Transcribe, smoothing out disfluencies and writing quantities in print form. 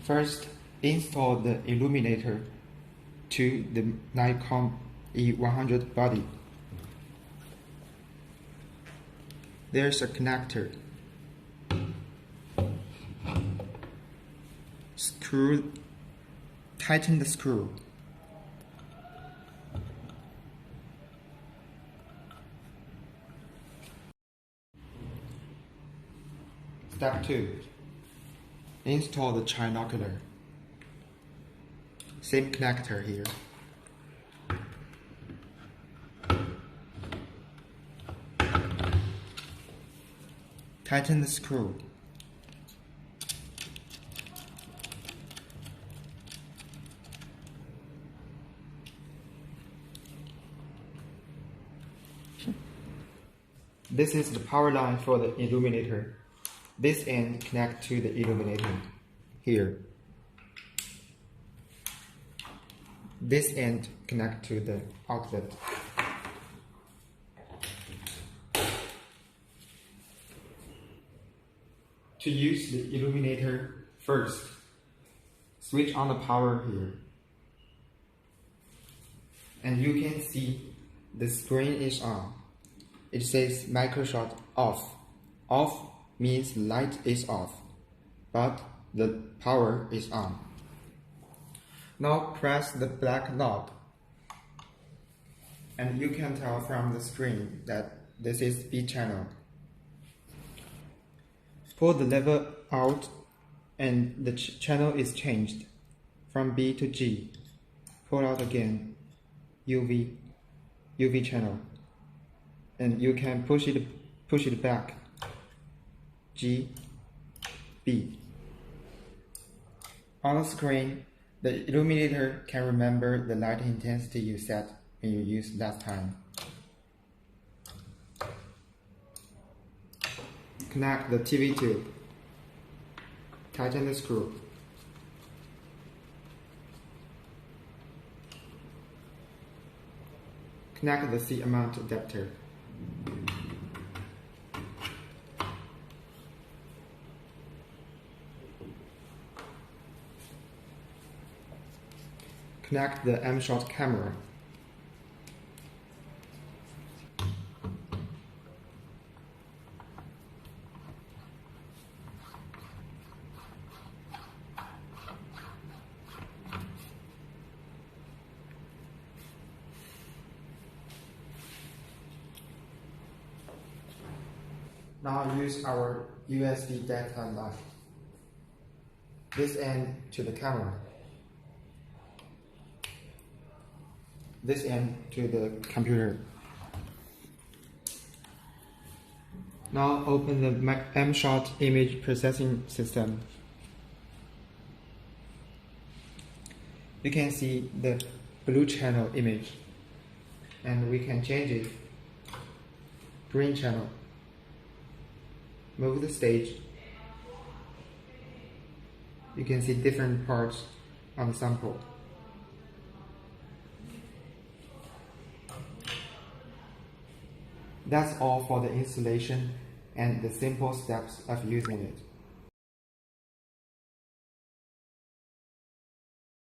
First, install the illuminator to the Nikon E100 body. There's a connector. Tighten the screw. Step 2. Install the trinocular. Same connector here. Tighten the screw. This is the power line for the illuminator. This end connects to the illuminator here. This end connects to the outlet. To use the illuminator, first, switch on the power here. And you can see the screen is on. It says microscope off. Off means light is off, but the power is on. Now press the black knob, and you can tell from the screen that this is B channel. Pull the lever out and the channel is changed from B to G. Pull out again, UV channel, and you can push it back, G, B. On the screen, the illuminator can remember the light intensity you set when you used last time. Connect the TV tube. Tighten the screw. Connect the C mount adapter. Connect the M-shot camera. Now use our USB data line. This end to the camera. This end to the computer. Now open the M-shot image processing system. You can see the blue channel image, and we can change it. Green channel. Move the stage. You can see different parts on the sample. That's all for the installation and the simple steps of using it.